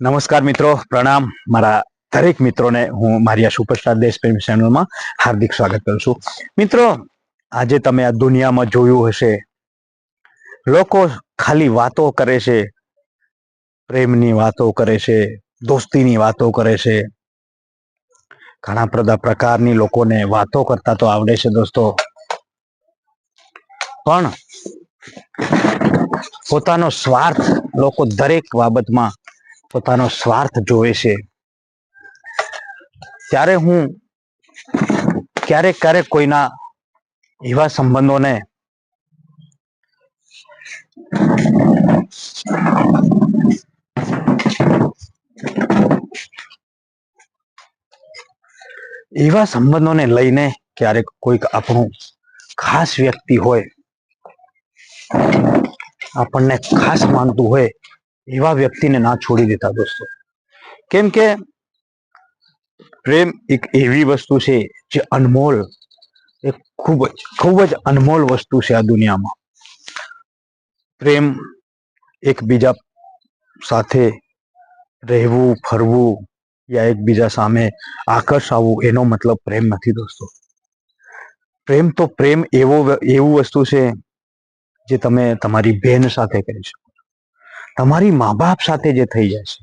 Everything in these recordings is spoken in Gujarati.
નમસ્કાર મિત્રો, પ્રણામ. મારા દરેક મિત્રોને હું મારી આ સુપરસ્ટાર દેશપ્રેમ ચેનલમાં હાર્દિક સ્વાગત કરું છું. મિત્રો, આજે તમે આ દુનિયામાં જોયું હશે, લોકો ખાલી વાતો કરે છે, પ્રેમની વાતો કરે છે, દોસ્તીની વાતો કરે છે. ઘણા બધા પ્રકારની લોકોને વાતો કરતા તો આવડે છે દોસ્તો, પણ પોતાનો સ્વાર્થ લોકો દરેક બાબતમાં પોતાનો સ્વાર્થ જોવે છે. ત્યારે હું ક્યારેક ક્યારેક કોઈના એવા સંબંધોને લઈને ક્યારેક કોઈક આપણું ખાસ વ્યક્તિ હોય, આપણને ખાસ માનતું હોય, એવા વ્યક્તિને ના છોડી દેતા દોસ્તો. કેમ કે પ્રેમ એક એવી વસ્તુ છે જે અનમોલ, એક ખૂબ જ અનમોલ વસ્તુ છે આ દુનિયામાં. પ્રેમ એકબીજા સાથે રહેવું, ફરવું, યા એકબીજા સામે આકર્ષાવું, એનો મતલબ પ્રેમ નથી દોસ્તો. પ્રેમ એવું વસ્તુ છે જે તમે તમારી બહેન સાથે કરી શકો, તમારી મા બાપ સાથે જે થઈ જાય છે,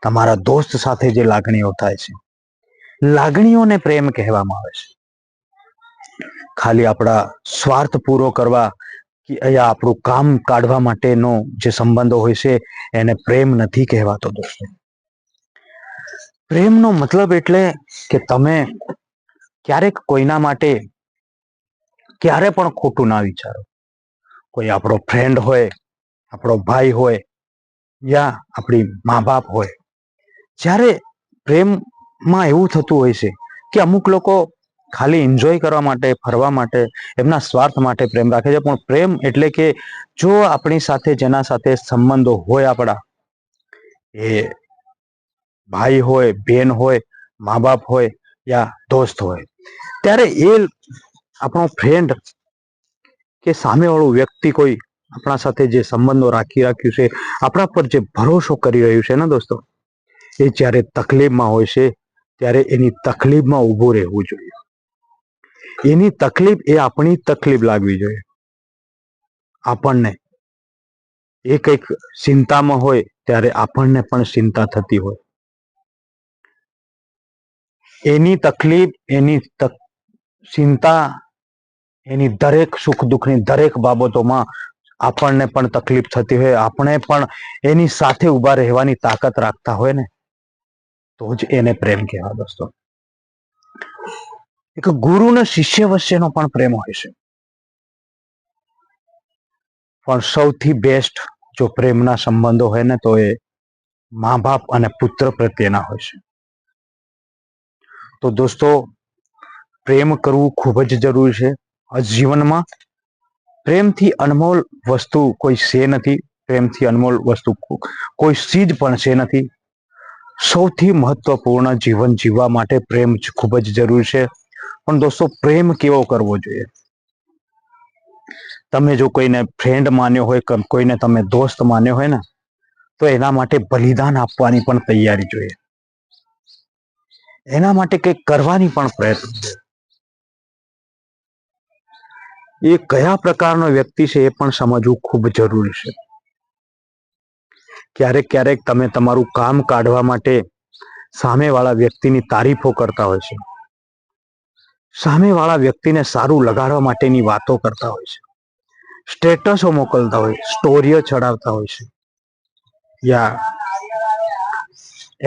તમારા દોસ્ત સાથે જે લાગણીઓ થાય છે, લાગણીઓને પ્રેમ કહેવામાં આવે છે. ખાલી આપણા સ્વાર્થ પૂરો કરવા કે અહીંયા આપણું કામ કાઢવા માટેનો જે સંબંધો હોય છે, એને પ્રેમ નથી કહેવાતો દોસ્તો. પ્રેમનો મતલબ એટલે કે તમે ક્યારેક કોઈના માટે ક્યારે પણ ખોટું ના વિચારો. કોઈ આપણો ફ્રેન્ડ હોય, આપણો ભાઈ હોય, યા આપણી મા બાપ હોય. જ્યારે પ્રેમમાં એવું થતું હોય છે કે અમુક લોકો ખાલી એન્જોય કરવા માટે, ફરવા માટે, એમના સ્વાર્થ માટે પ્રેમ રાખે છે. પણ પ્રેમ એટલે કે જો આપણી સાથે જેના સાથે સંબંધો હોય, આપણા એ ભાઈ હોય, બહેન હોય, મા બાપ હોય, યા દોસ્ત હોય, ત્યારે એ આપણો ફ્રેન્ડ કે સામેવાળું વ્યક્તિ કોઈ આપણા સાથે જે સંબંધો રાખ્યું છે, આપણા પર જે ભરોસો કરી રહ્યું છે ને દોસ્તો, એ જ્યારે તકલીફમાં હોય છે, ત્યારે એની તકલીફમાં ઊભું રહેવું જોઈએ. એની તકલીફ એ આપણી તકલીફ લાગવી જોઈએ. આપણને એ કંઈક ચિંતામાં હોય ત્યારે આપણને પણ ચિંતા થતી હોય. એની તકલીફ, ચિંતા, એની દરેક સુખ દુઃખની દરેક બાબતોમાં આપણને પણ તકલીફ થતી હોય, આપણે પણ એની સાથે ઊભા રહેવાની તાકાત રાખતા હોય ને, તો જ એને પ્રેમ કહેવાય દોસ્તો. એક ગુરુ અને શિષ્ય વચ્ચેનો પણ પ્રેમ હોય છે, પણ સૌથી બેસ્ટ જો પ્રેમના સંબંધો હોય ને, તો એ મા બાપ અને પુત્ર પ્રત્યેના હોય છે. તો દોસ્તો, પ્રેમ કરવું ખૂબ જ જરૂરી છે આ જીવનમાં. પ્રેમથી અનમોલ વસ્તુ કોઈ છે નથી, પ્રેમથી અનમોલ વસ્તુ કોઈ ચીજ પણ છે નથી. સૌથી મહત્વપૂર્ણ જીવન જીવવા માટે પ્રેમ ખૂબ જ જરૂરી છે. પણ દોસ્તો, પ્રેમ કેવો કરવો જોઈએ? તમે જો કોઈને ફ્રેન્ડ માન્યો હોય, કોઈને તમે દોસ્ત માન્યો હોય ને, તો એના માટે બલિદાન આપવાની પણ તૈયારી જોઈએ. એના માટે કંઈક કરવાની પણ પ્રયત્ન છે. એ કયા પ્રકારનો વ્યક્તિ છે એ પણ સમજવું ખૂબ જરૂરી છે. ક્યારેક ક્યારેક તમે તમારું કામ કાઢવા માટે સામેવાળા વ્યક્તિની તારીફો કરતા હોય છે, સામેવાળા વ્યક્તિને સારું લગાડવા માટેની વાતો કરતા હોય છે, સ્ટેટસો મોકલતા હોય, સ્ટોરીઓ ચડાવતા હોય છે, યા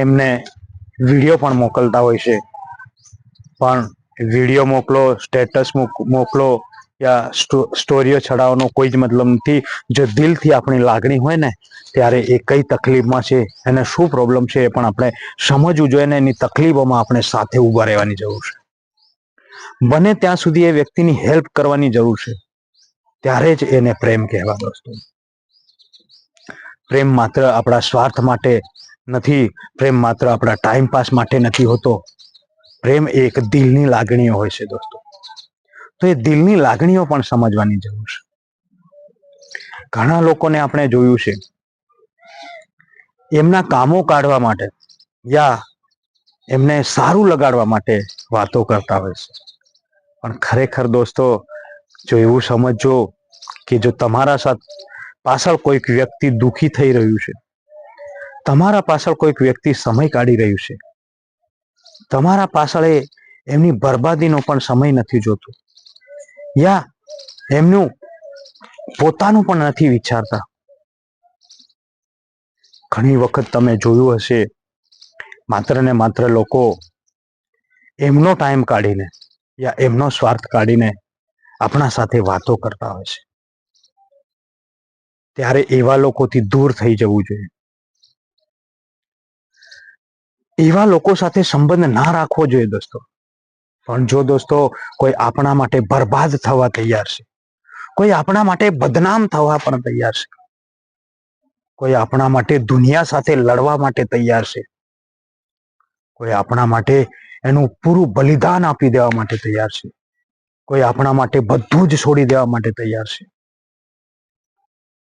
એમને વિડીયો પણ મોકલતા હોય છે. પણ વિડીયો મોકલો, સ્ટેટસ મોકલો, યા સ્ટોરીઓ ચડાવવાનો કોઈ જ મતલબ નથી. જો દિલથી આપણી લાગણી હોય ને, ત્યારે એ કઈ તકલીફમાં છે, એને શું પ્રોબ્લેમ છે, એ પણ આપણે સમજવું જોઈએ ને એની તકલીફોમાં આપણે સાથે ઊભા રહેવાની જરૂર છે. બને ત્યાં સુધી એ વ્યક્તિની હેલ્પ કરવાની જરૂર છે, ત્યારે જ એને પ્રેમ કહેવા દોસ્તો. પ્રેમ માત્ર આપણા સ્વાર્થ માટે નથી, પ્રેમ માત્ર આપણા ટાઈમપાસ માટે નથી હોતો. પ્રેમ એક દિલની લાગણીઓ હોય છે દોસ્તો. તો એ દિલની લાગણીઓ પણ સમજવાની જરૂર છે. ઘણા લોકોને આપણે જોયું છે એમના કામો કાઢવા માટે યા એમને સારું લગાડવા માટે વાતો કરતા હોય છે. પણ ખરેખર દોસ્તો, જો એવું સમજો કે જો તમારા સાથે પાછળ કોઈક વ્યક્તિ દુઃખી થઈ રહ્યું છે, તમારા પાછળ કોઈક વ્યક્તિ સમય કાઢી રહ્યું છે, તમારા પાછળ એમની બરબાદીનો પણ સમય નથી જોતો, યા એમનું પોતાનું પણ નથી વિચારતા. ઘણી વખત તમે જોયું હશે, માત્ર ને માત્ર લોકો એમનો ટાઈમ કાઢીને યા એમનો સ્વાર્થ કાઢીને આપણા સાથે વાતો કરતા હોય છે. ત્યારે એવા લોકોથી દૂર થઈ જવું જોઈએ. એવા લોકો સાથે સંબંધ ના રાખવો જોઈએ દોસ્તો. પણ જો દોસ્તો કોઈ આપણા માટે બરબાદ થવા તૈયાર છે, કોઈ આપણા માટે બદનામ થવા પણ તૈયાર છે, કોઈ આપણા માટે દુનિયા સાથે લડવા માટે તૈયાર છે, કોઈ આપણા માટે એનું પૂરું બલિદાન આપી દેવા માટે તૈયાર છે, કોઈ આપણા માટે બધું જ છોડી દેવા માટે તૈયાર છે,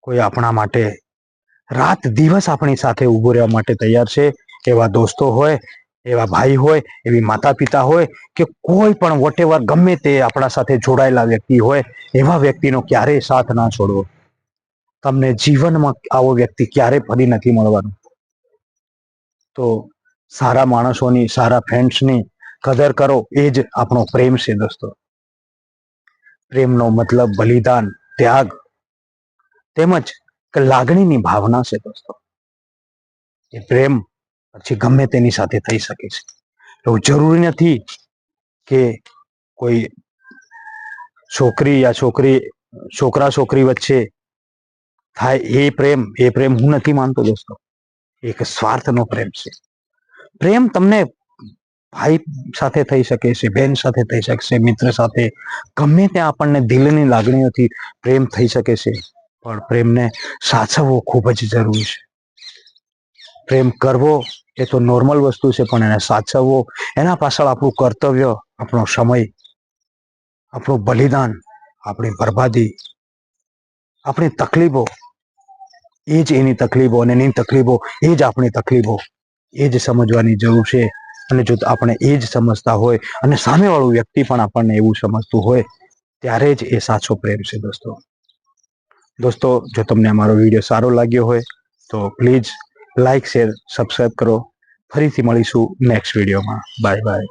કોઈ આપણા માટે રાત દિવસ આપણી સાથે ઉભો રહેવા માટે તૈયાર છે, એવા દોસ્તો હોય, એવા ભાઈ હોય, એવી માતા પિતા હોય કે કોઈ પણ વોટેવર ગમે તે આપણા સાથે જોડાયેલા વ્યક્તિ હોય, એવા વ્યક્તિનો ક્યારેય સાથ ના છોડવો. તમને જીવનમાં આવો વ્યક્તિ ક્યારે ફરી નથી મળવાનો. તો સારા માણસોની, સારા ફ્રેન્ડ્સની કદર કરો. એ જ આપણો પ્રેમ છે દોસ્તો. પ્રેમનો મતલબ બલિદાન, ત્યાગ તેમજ લાગણીની ભાવના છે દોસ્તો. એ પ્રેમ પછી ગમે તેની સાથે થઈ શકે છે. એવું જરૂરી નથી કે કોઈ છોકરી યા છોકરા છોકરી વચ્ચે થાય એ પ્રેમ હું નથી માનતો દોસ્તો. એક સ્વાર્થનો પ્રેમ છે. પ્રેમ તમને ભાઈ સાથે થઈ શકે છે, બેન સાથે થઈ શકે છે, મિત્ર સાથે, ગમે ત્યાં આપણને દિલની લાગણીઓથી પ્રેમ થઈ શકે છે. પણ પ્રેમને સાચવવો ખૂબ જ જરૂરી છે. પ્રેમ કરવો એ તો નોર્મલ વસ્તુ છે, પણ એને સાચવવો, એના પાછળ આપણું કર્તવ્ય, આપણો સમય, આપણું બલિદાન, આપણી બરબાદી, આપણી તકલીફો, એ જ એની તકલીફો, અને એની તકલીફો એ જ આપણી તકલીફો, એ જ સમજવાની જરૂર છે. અને જો આપણે એ જ સમજતા હોય અને સામેવાળું વ્યક્તિ પણ આપણને એવું સમજતું હોય, ત્યારે જ એ સાચો પ્રેમ છે દોસ્તો. દોસ્તો, જો તમને અમારો વિડીયો સારો લાગ્યો હોય તો પ્લીઝ લાઈક, શેર, સબસ્ક્રાઈબ કરો. ફરીથી મળીશું નેક્સ્ટ વિડીયોમાં. Bye bye.